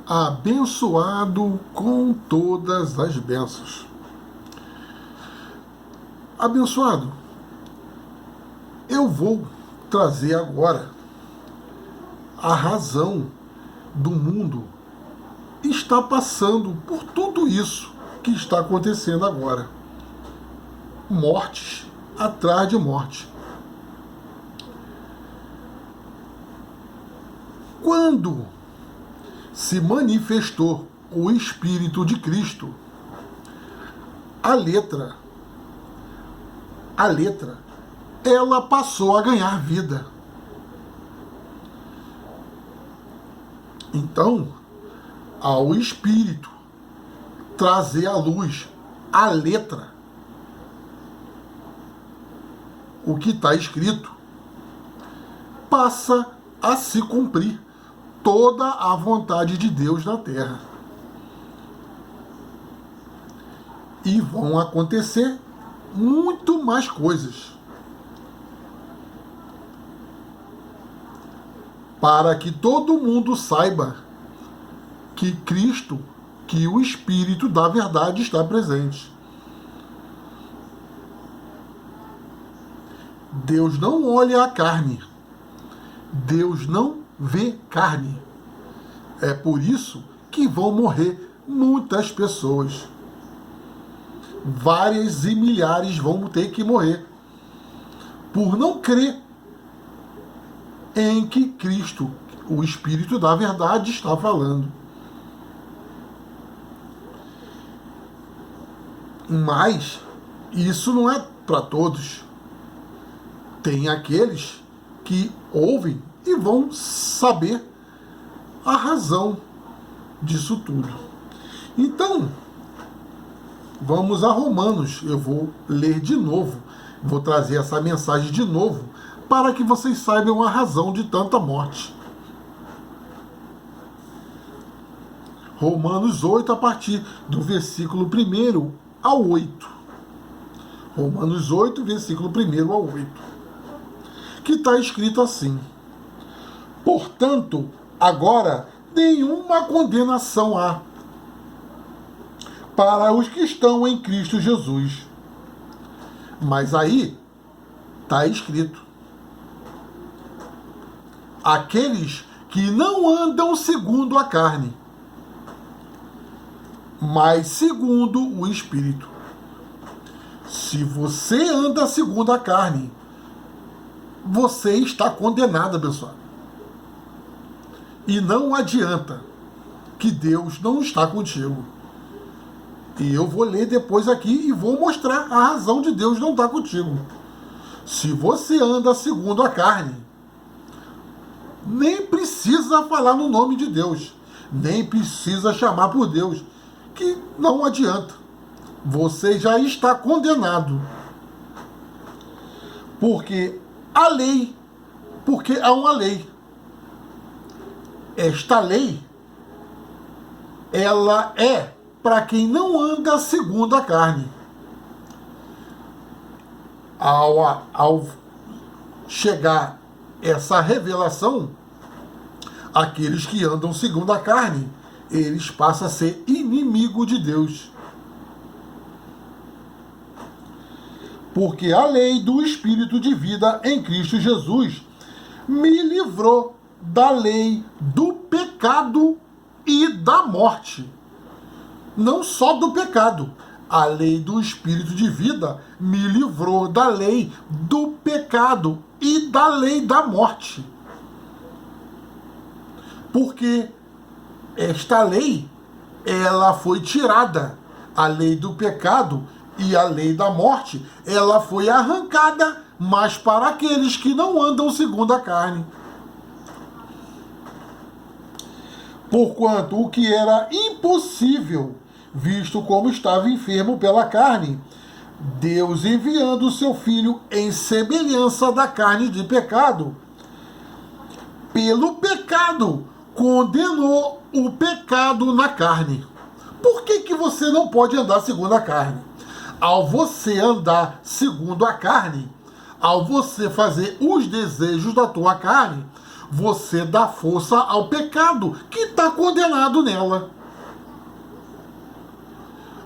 abençoado com todas as bênçãos. Abençoado, eu vou trazer agora a razão do mundo está passando por tudo isso que está acontecendo agora. Mortes atrás de morte. Quando se manifestou o Espírito de Cristo, a letra, ela passou a ganhar vida. Então, ao Espírito trazer à luz a letra, o que está escrito, passa a se cumprir toda a vontade de Deus na terra. E vão acontecer muito mais coisas para que todo mundo saiba que Cristo, que o Espírito da verdade está presente. Deus não olha a carne. Deus não vê carne. É por isso que vão morrer muitas pessoas. Várias e milhares vão ter que morrer por não crer em que Cristo, o Espírito da verdade, está falando. Mas isso não é para todos. Tem aqueles que ouvem e vão saber a razão disso tudo. Então, vamos a Romanos. Eu vou ler de novo, vou trazer essa mensagem de novo, para que vocês saibam a razão de tanta morte. Romanos 8, a partir do versículo 1 ao 8. Romanos 8, versículo 1 ao 8. Que está escrito assim: portanto, agora nenhuma condenação há para os que estão em Cristo Jesus. Mas aí está escrito: aqueles que não andam segundo a carne, mas segundo o Espírito. Se você anda segundo a carne, você está condenado, abençoado. E não adianta, que Deus não está contigo. E eu vou ler depois aqui e vou mostrar a razão de Deus não estar contigo. Se você anda segundo a carne, nem precisa falar no nome de Deus, nem precisa chamar por Deus, que não adianta. Você já está condenado. Porque há uma lei. Esta lei, ela é para quem não anda segundo a carne. Ao chegar essa revelação, aqueles que andam segundo a carne, eles passam a ser inimigo de Deus. Porque a lei do Espírito de vida em Cristo Jesus me livrou da lei do pecado e da morte. Não só do pecado. A lei do Espírito de vida me livrou da lei do pecado e da lei da morte. Porque esta lei, ela foi tirada. A lei do pecado e a lei da morte, ela foi arrancada, mas para aqueles que não andam segundo a carne. Porquanto o que era impossível, visto como estava enfermo pela carne, Deus, enviando o seu Filho em semelhança da carne de pecado, pelo pecado condenou o pecado na carne. Por que você não pode andar segundo a carne? Ao você andar segundo a carne, ao você fazer os desejos da tua carne, você dá força ao pecado que está condenado nela.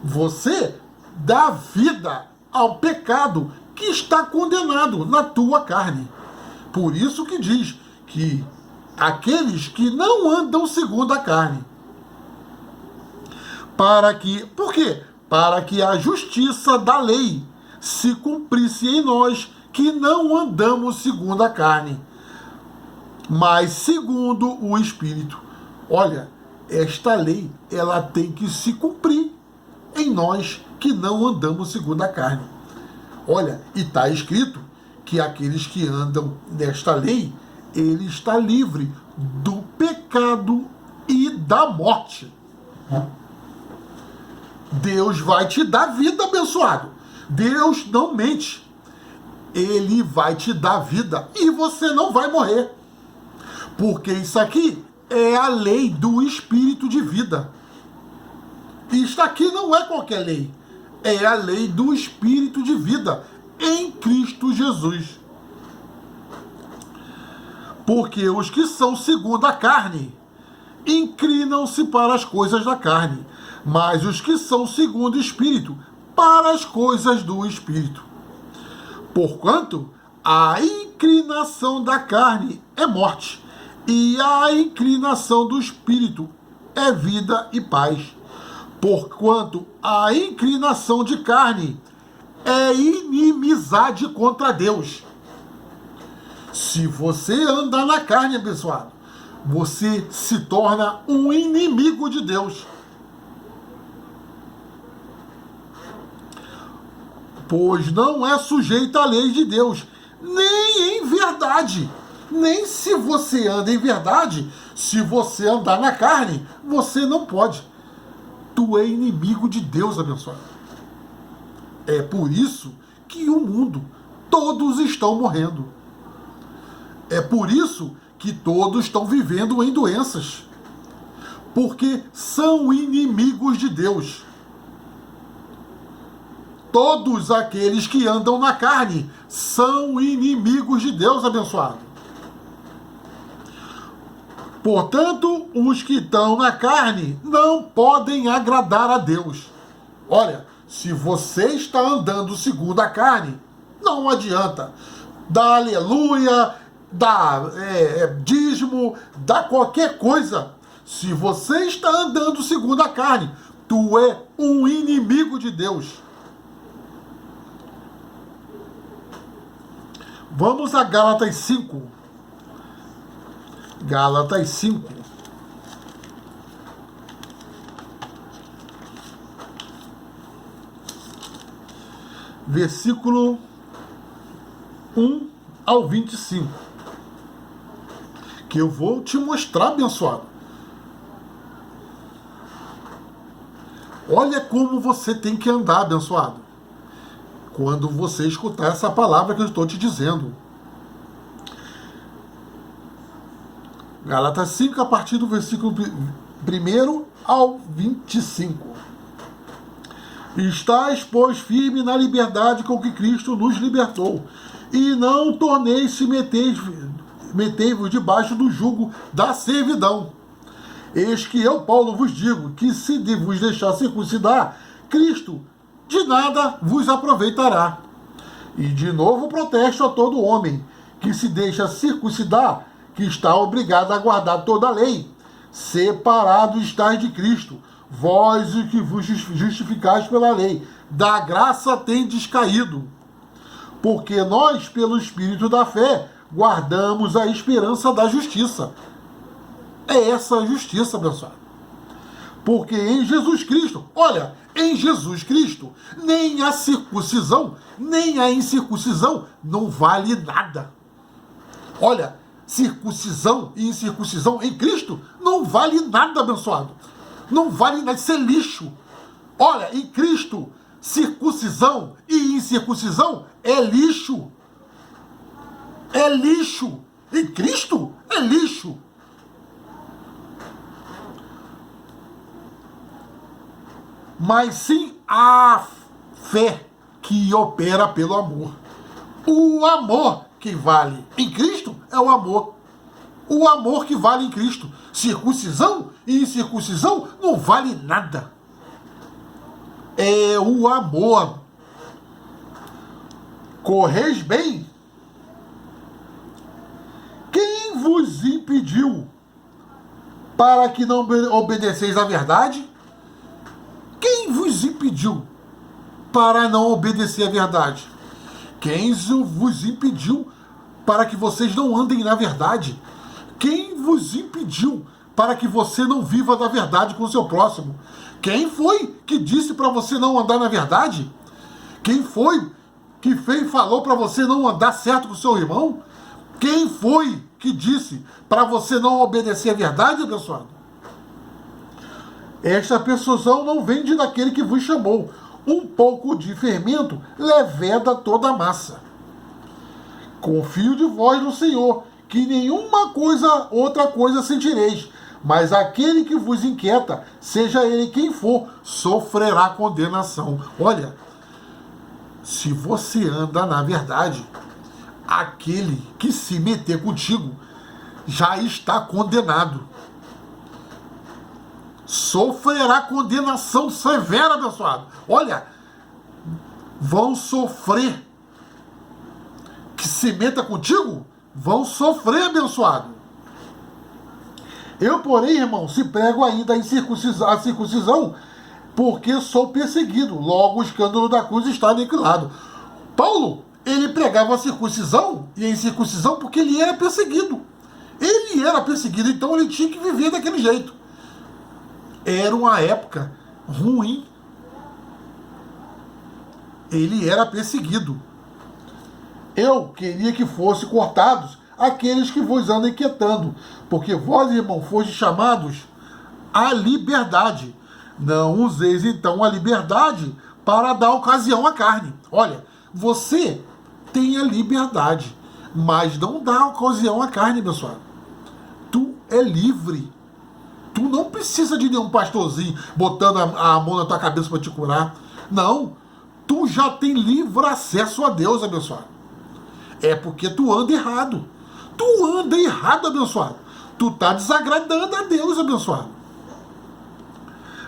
Você dá vida ao pecado que está condenado na tua carne. Por isso que diz que aqueles que não andam segundo a carne. Por quê? Para que a justiça da lei se cumprisse em nós que não andamos segundo a carne, mas segundo o Espírito. Olha, esta lei, ela tem que se cumprir em nós que não andamos segundo a carne. Olha, e está escrito que aqueles que andam nesta lei, ele está livre do pecado e da morte. Deus vai te dar vida, abençoado. Deus não mente. Ele vai te dar vida e você não vai morrer. Porque isso aqui é a lei do Espírito de vida. Isto aqui não é qualquer lei. É a lei do Espírito de vida em Cristo Jesus. Porque os que são segundo a carne inclinam-se para as coisas da carne, mas os que são segundo o Espírito, para as coisas do Espírito. Porquanto a inclinação da carne é morte, e a inclinação do Espírito é vida e paz. Porquanto a inclinação de carne é inimizade contra Deus. Se você andar na carne, abençoado, você se torna um inimigo de Deus. Pois não é sujeito à lei de Deus, nem em verdade. Nem se você anda em verdade, se você andar na carne, você não pode. Tu é inimigo de Deus, abençoado. É por isso que o mundo, todos estão morrendo. É por isso que todos estão vivendo em doenças. Porque são inimigos de Deus. Todos aqueles que andam na carne são inimigos de Deus, abençoado. Portanto, os que estão na carne não podem agradar a Deus. Olha, se você está andando segundo a carne, não adianta. Dá aleluia, dá dízimo, dá qualquer coisa. Se você está andando segundo a carne, tu é um inimigo de Deus. Vamos a Gálatas 5. Gálatas 5. Versículo 1 ao 25. Que eu vou te mostrar, abençoado. Olha como você tem que andar, abençoado, quando você escutar essa palavra que eu estou te dizendo. Gálatas 5, a partir do versículo 1 ao 25. Estais, pois, firme na liberdade com que Cristo nos libertou, e não torneis-se metei-vos debaixo do jugo da servidão. Eis que eu, Paulo, vos digo que se vos deixar circuncidar, Cristo de nada vos aproveitará. E de novo protesto a todo homem que se deixa circuncidar, que está obrigado a guardar toda a lei. Separado estáis de Cristo, vós o que vos justificais pela lei, da graça tendes caído. Porque nós, pelo Espírito da fé, guardamos a esperança da justiça. É essa a justiça, pessoal. Porque em Jesus Cristo, olha, em Jesus Cristo, nem a circuncisão, nem a incircuncisão não vale nada. Olha, circuncisão e incircuncisão em Cristo não vale nada, abençoado. Não vale nada, isso é lixo. Olha, em Cristo, circuncisão e incircuncisão é lixo. É lixo. Em Cristo é lixo. Mas sim a fé que opera pelo amor. O amor que vale em Cristo é o amor. o amor que vale em Cristo. Circuncisão e incircuncisão não vale nada. É o amor. Correis bem. Quem vos impediu para que não obedeceis à verdade? Quem vos impediu para não obedecer à verdade? Quem vos impediu para que vocês não andem na verdade? Quem vos impediu para que você não viva da verdade com o seu próximo? Quem foi que disse para você não andar na verdade? Quem foi que falou para você não andar certo com o seu irmão? Quem foi que disse para você não obedecer à verdade, abençoado? Esta persuasão não vem daquele que vos chamou. Um pouco de fermento leveda toda a massa. Confio de vós no Senhor, que nenhuma outra coisa sentireis, mas aquele que vos inquieta, seja ele quem for, sofrerá condenação. Olha, se você anda na verdade, aquele que se meter contigo já está condenado. Sofrerá condenação severa, abençoado. Olha, vão sofrer. Que se meta contigo, vão sofrer, abençoado. Eu, porém, irmão, se prego ainda a circuncisão, porque sou perseguido. Logo o escândalo da cruz está aniquilado. Paulo, ele pregava a circuncisão e a incircuncisão porque ele era perseguido. Ele era perseguido, então ele tinha que viver daquele jeito. Era uma época ruim. Ele era perseguido. Eu queria que fossem cortados aqueles que vos andam inquietando, porque vós, irmão, fostes chamados à liberdade. Não useis, então, a liberdade para dar ocasião à carne. Olha, você tem a liberdade, mas não dá ocasião à carne, pessoal. Tu é livre. Tu não precisa de nenhum pastorzinho botando a mão na tua cabeça para te curar. Não. Tu já tem livre acesso a Deus, abençoado. É porque tu anda errado. Tu anda errado, abençoado. Tu tá desagradando a Deus, abençoado.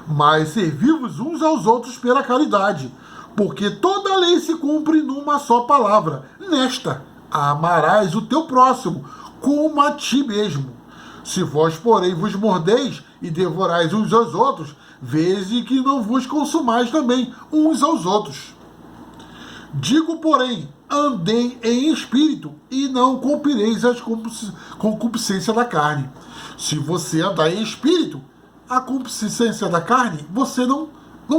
Mas servimos uns aos outros pela caridade, porque toda a lei se cumpre numa só palavra. Nesta, amarás o teu próximo, como a ti mesmo. Se vós, porém, vos mordeis e devorais uns aos outros, vede que não vos consumais também uns aos outros. Digo, porém, andei em espírito e não cumprireis as concupiscências da carne. Se você andar em espírito, a concupiscência da carne, você não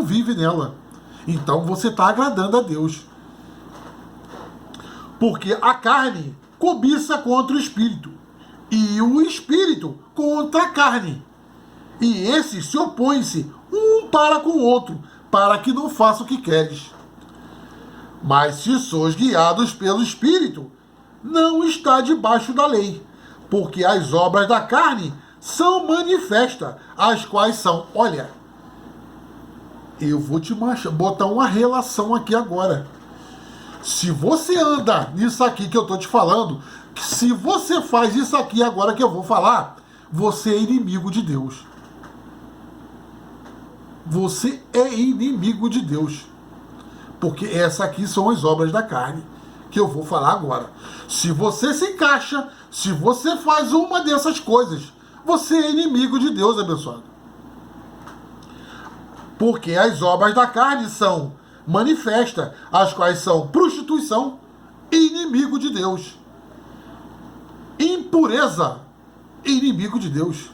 vive nela. Então você está agradando a Deus. Porque a carne cobiça contra o espírito, e o espírito contra a carne. E esses se opõem-se um para com o outro, para que não faça o que queres. Mas se sois guiados pelo Espírito, não está debaixo da lei, porque as obras da carne são manifestas, as quais são... Olha, eu vou te botar uma relação aqui agora. Se você anda nisso aqui que eu estou te falando, se você faz isso aqui agora que eu vou falar, você é inimigo de Deus. Você é inimigo de Deus. Porque essas aqui são as obras da carne, que eu vou falar agora. Se você se encaixa, se você faz uma dessas coisas, você é inimigo de Deus, abençoado. Porque as obras da carne são manifestas, as quais são prostituição e inimigo de Deus. Impureza, inimigo de Deus.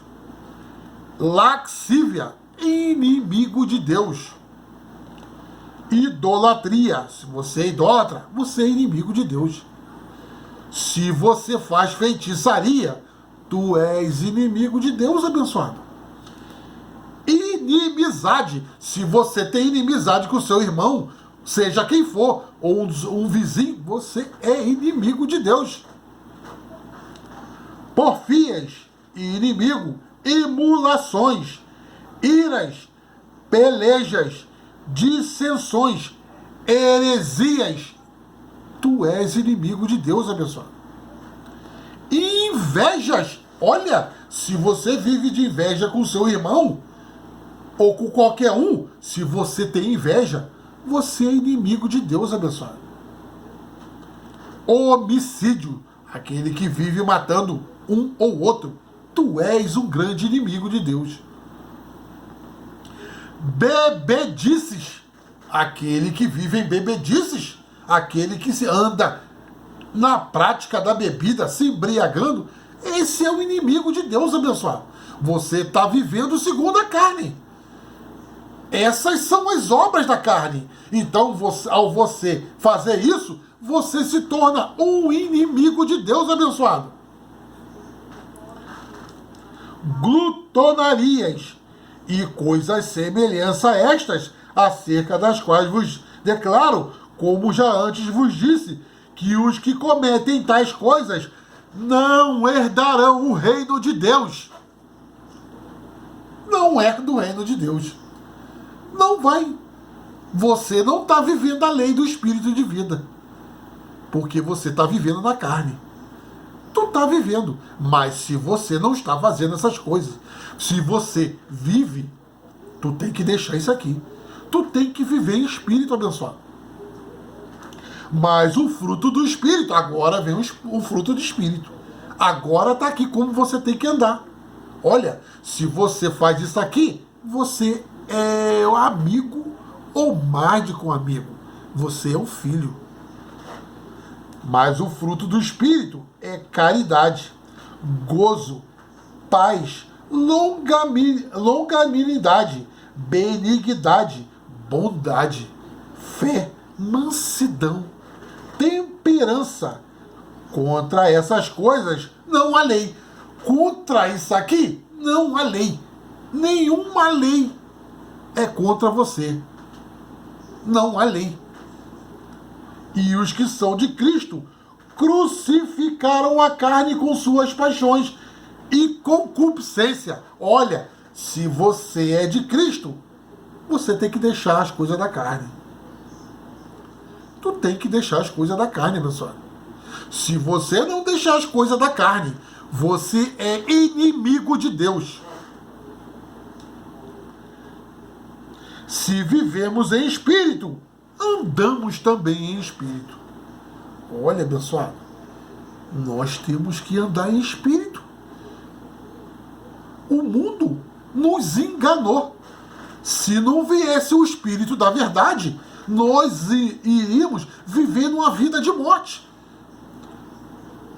Laxívia, inimigo de Deus. Idolatria, se você é idólatra, você é inimigo de Deus. Se você faz feitiçaria, tu és inimigo de Deus, abençoado. Inimizade, se você tem inimizade com o seu irmão, seja quem for, ou um vizinho, você é inimigo de Deus. Porfias, inimigo, emulações, iras, pelejas, dissensões, heresias, tu és inimigo de Deus, abençoado. Invejas, Olha, se você vive de inveja com seu irmão, ou com qualquer um, se você tem inveja, você é inimigo de Deus, abençoado. Homicídio, aquele que vive matando um ou outro, tu és um grande inimigo de Deus. Bebedices, aquele que vive em bebedices, aquele que se anda na prática da bebida, se embriagando, esse é o inimigo de Deus, abençoado. Você está vivendo segundo a carne. Essas são as obras da carne. Então, ao você fazer isso, você se torna um inimigo de Deus, abençoado. Glutonarias e coisas semelhantes a estas, acerca das quais vos declaro, como já antes vos disse, que os que cometem tais coisas não herdarão o reino de Deus. Não herdam o reino de Deus. Não vai. Você não está vivendo a lei do espírito de vida. Porque você está vivendo na carne. Tu está vivendo. Mas se você não está fazendo essas coisas, se você vive, tu tem que deixar isso aqui. Tu tem que viver em espírito, abençoado. Mas o fruto do espírito, agora vem o fruto do espírito. Agora está aqui como você tem que andar. Olha, se você faz isso aqui, você é um amigo ou mais do que um amigo. Você é um filho. Mas o fruto do espírito é caridade, gozo, paz, longanimidade, benignidade, bondade, fé, mansidão, temperança. Contra essas coisas não há lei. Contra isso aqui não há lei. Nenhuma lei é contra você. Não há lei. E os que são de Cristo crucificaram a carne com suas paixões e concupiscência. Olha, se você é de Cristo, você tem que deixar as coisas da carne. Tu tem que deixar as coisas da carne, pessoal. Se você não deixar as coisas da carne, você é inimigo de Deus. Se vivemos em espírito, andamos também em espírito. Olha, abençoado, nós temos que andar em espírito. O mundo nos enganou. Se não viesse o espírito da verdade, nós iríamos viver numa vida de morte.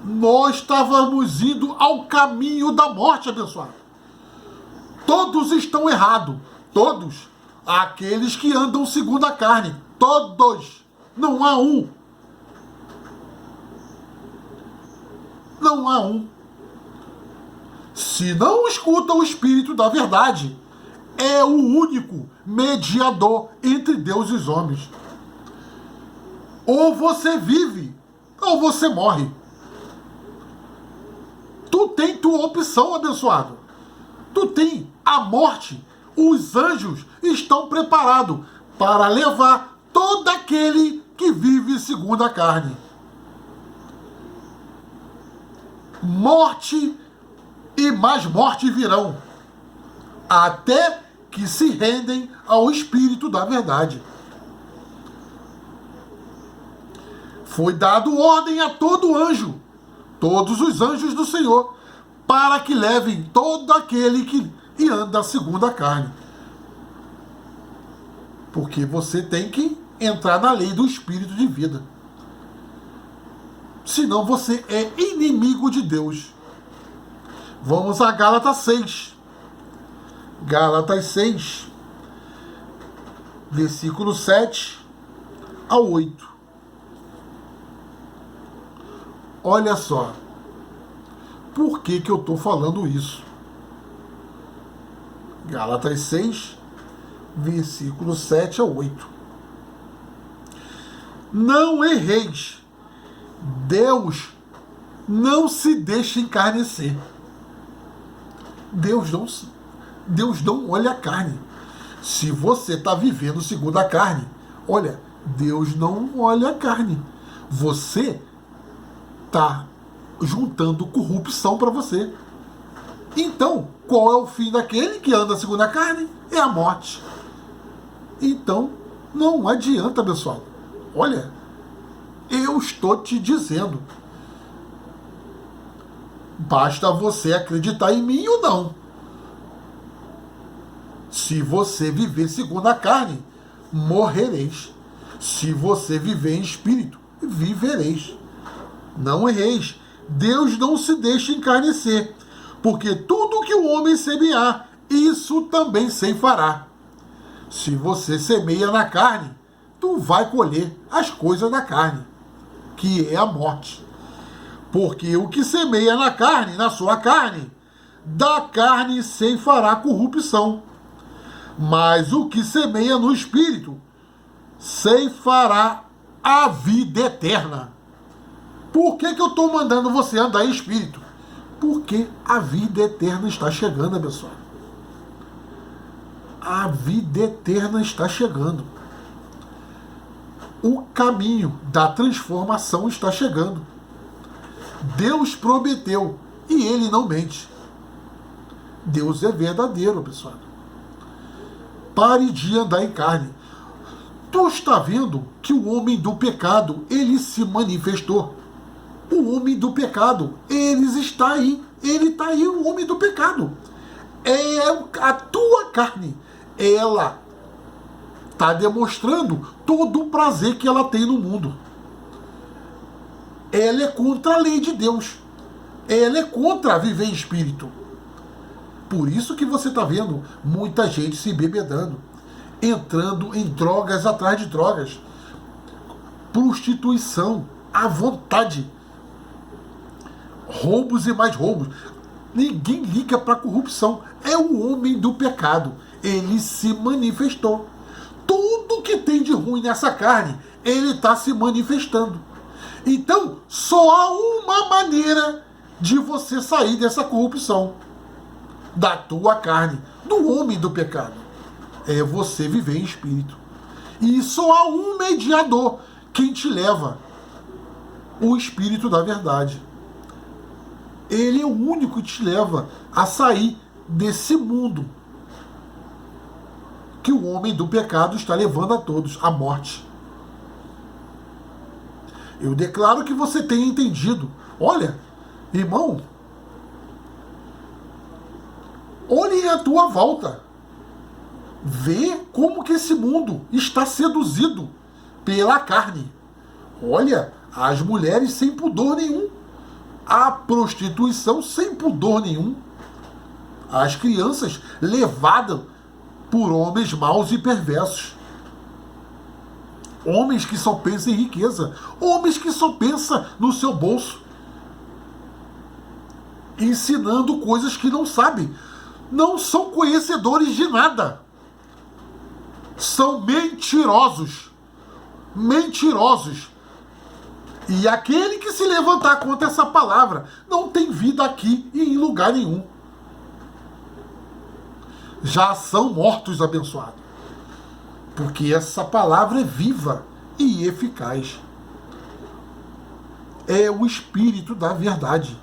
Nós estávamos indo ao caminho da morte, abençoado. Todos estão errados. Todos. Aqueles que andam segundo a carne. Todos. Não há um. Não há um. Se não escuta o Espírito da verdade, é o único mediador entre Deus e os homens. Ou você vive, ou você morre. Tu tem tua opção, abençoado. Tu tem a morte. Os anjos estão preparados para levar todo aquele que vive segundo a carne. Morte e mais morte virão, até que se rendem ao Espírito da verdade. Foi dado ordem a todo anjo, todos os anjos do Senhor, para que levem todo aquele que anda segundo a carne. Porque você tem que entrar na lei do Espírito de vida. Senão você é inimigo de Deus. Vamos a Gálatas 6. Gálatas 6, versículo 7 ao 8. Olha só. Por que eu estou falando isso? Gálatas 6, versículo 7 ao 8. Não erreis. Deus não se deixa encarnecer. Deus não olha a carne. Se você está vivendo segundo a carne, olha, Deus não olha a carne. Você está juntando corrupção para você. Então, qual é o fim daquele que anda segundo a carne? É a morte. Então, não adianta, pessoal. Olha, eu estou te dizendo. Basta você acreditar em mim ou não. Se você viver segundo a carne, morrereis. Se você viver em espírito, vivereis. Não erreis. Deus não se deixa encarnecer, porque tudo que o homem semear, isso também ceifará. Se você semeia na carne, tu vai colher as coisas da carne, que é a morte. Porque o que semeia na carne, na sua carne, da carne ceifará corrupção. Mas o que semeia no espírito, ceifará a vida eterna. Por que eu estou mandando você andar em espírito? Porque a vida eterna está chegando, pessoal. A vida eterna está chegando. O caminho da transformação está chegando. Deus prometeu e ele não mente. Deus é verdadeiro, pessoal. Pare de andar em carne. Tu está vendo que o homem do pecado, ele se manifestou. O homem do pecado, ele está aí. Ele está aí, o homem do pecado. É a tua carne. Ela está demonstrando todo o prazer que ela tem no mundo. Ela é contra a lei de Deus. Ela é contra viver em espírito. Por isso que você está vendo muita gente se embebedando, entrando em drogas atrás de drogas, prostituição à vontade, roubos e mais roubos. Ninguém liga para a corrupção. É o homem do pecado. Ele se manifestou. Tudo que tem de ruim nessa carne, ele está se manifestando. Então, só há uma maneira de você sair dessa corrupção, da tua carne, do homem do pecado. É você viver em espírito. E só há um mediador, quem te leva, o Espírito da verdade. Ele é o único que te leva a sair desse mundo que o homem do pecado está levando a todos, à morte. Eu declaro que você tenha entendido. Olha, irmão, olhe à tua volta. Vê como que esse mundo está seduzido pela carne. Olha, as mulheres sem pudor nenhum. A prostituição sem pudor nenhum. As crianças levadas por homens maus e perversos. Homens que só pensam em riqueza. Homens que só pensam no seu bolso. Ensinando coisas que não sabem. Não são conhecedores de nada. São mentirosos. Mentirosos. E aquele que se levantar contra essa palavra não tem vida aqui e em lugar nenhum. Já são mortos, abençoados. Porque essa palavra é viva e eficaz. É o Espírito da verdade.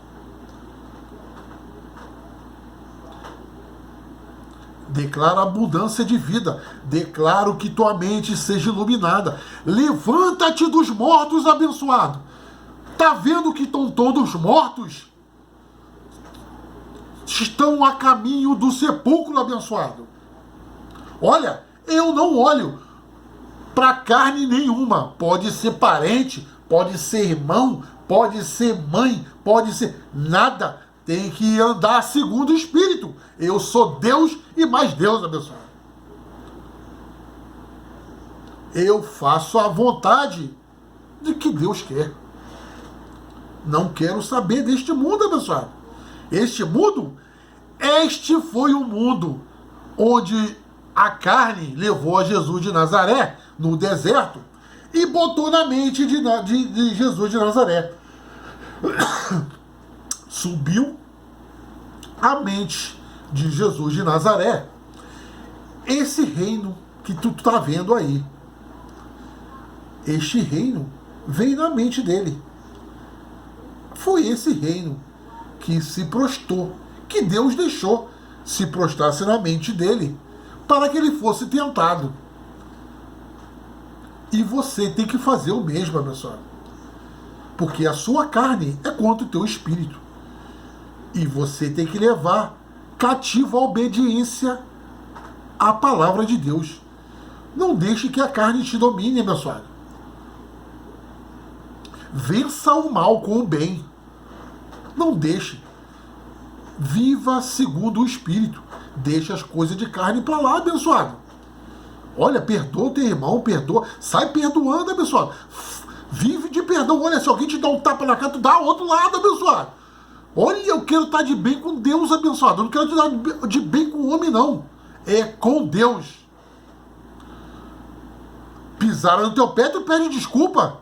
Declaro abundância de vida. Declaro que tua mente seja iluminada. Levanta-te dos mortos, abençoado. Tá vendo que estão todos mortos? Estão a caminho do sepulcro, abençoado. Olha, eu não olho para carne nenhuma. Pode ser parente, pode ser irmão, pode ser mãe, pode ser nada. Tem que andar segundo o Espírito. Eu sou Deus e mais Deus, abençoado. Eu faço a vontade de que Deus quer. Não quero saber deste mundo, abençoado. Este mundo, este foi o mundo onde a carne levou a Jesus de Nazaré no deserto e botou na mente de Jesus de Nazaré. Subiu a mente de Jesus de Nazaré esse reino que tu está vendo aí. Este reino veio na mente dele. Foi esse reino que se prostrou, que Deus deixou se prostrasse na mente dele para que ele fosse tentado. E você tem que fazer o mesmo, abençoado. Porque a sua carne é contra o teu espírito. E você tem que levar cativo a obediência à palavra de Deus. Não deixe que a carne te domine, abençoado. Vença o mal com o bem. Não deixe. Viva segundo o Espírito. Deixa as coisas de carne para lá, abençoado. Olha, perdoa o teu irmão, perdoa. Sai perdoando, abençoado. Vive de perdão. Olha, se alguém te dá um tapa na cara, tu dá ao outro lado, abençoado. Olha, eu quero estar de bem com Deus, abençoado. Eu não quero estar de bem com o homem, não. É com Deus. Pisaram no teu pé, tu pede desculpa.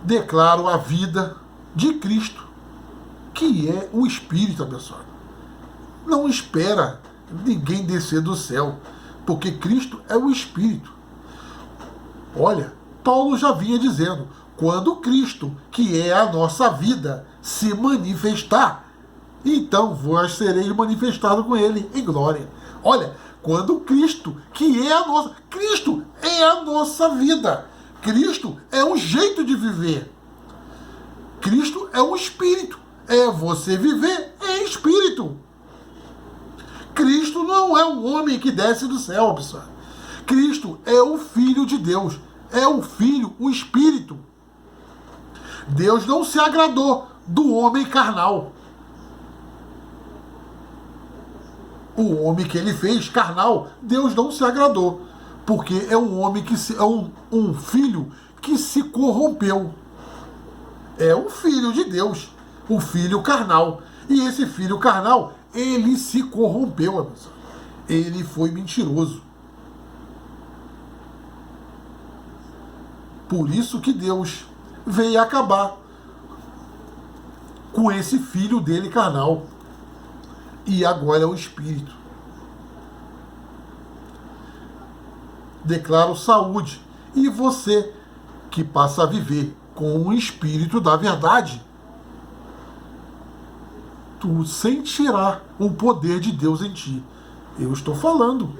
Declaro a vida de Cristo, que é o Espírito, abençoado. Não espera ninguém descer do céu, porque Cristo é o Espírito. Olha, Paulo já vinha dizendo, quando Cristo, que é a nossa vida, se manifestar, então vós sereis manifestados com ele em glória. Olha, quando Cristo, que é a nossa... Cristo é a nossa vida. Cristo é um jeito de viver. Cristo é um espírito. É você viver em espírito. Cristo não é um homem que desce do céu, pessoal. Cristo é o Filho de Deus. É o Filho, o Espírito. Deus não se agradou do homem carnal. O homem que ele fez, carnal, Deus não se agradou. Porque é um homem que é um filho que se corrompeu. É o filho de Deus, o filho carnal. E esse filho carnal, ele se corrompeu, amigos. Ele foi mentiroso. Por isso que Deus veio acabar com esse filho dele carnal. E agora é o Espírito. Declaro saúde. E você que passa a viver com o Espírito da verdade, tu sentirá o poder de Deus em ti. Eu estou falando.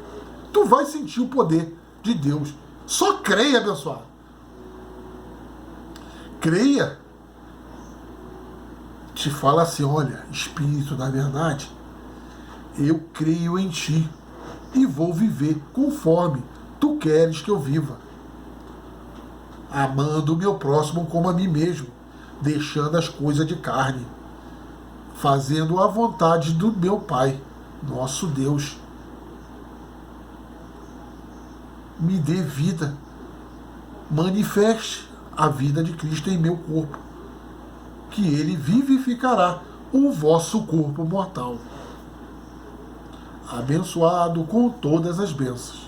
Tu vai sentir o poder de Deus. Só creia, abençoado. Creia. Te fala assim, olha, Espírito da verdade, eu creio em ti e vou viver conforme tu queres que eu viva, amando o meu próximo como a mim mesmo, deixando as coisas de carne, fazendo a vontade do meu Pai, nosso Deus. Me dê vida, manifeste a vida de Cristo em meu corpo, que ele vivificará o vosso corpo mortal. Abençoado com todas as bênçãos.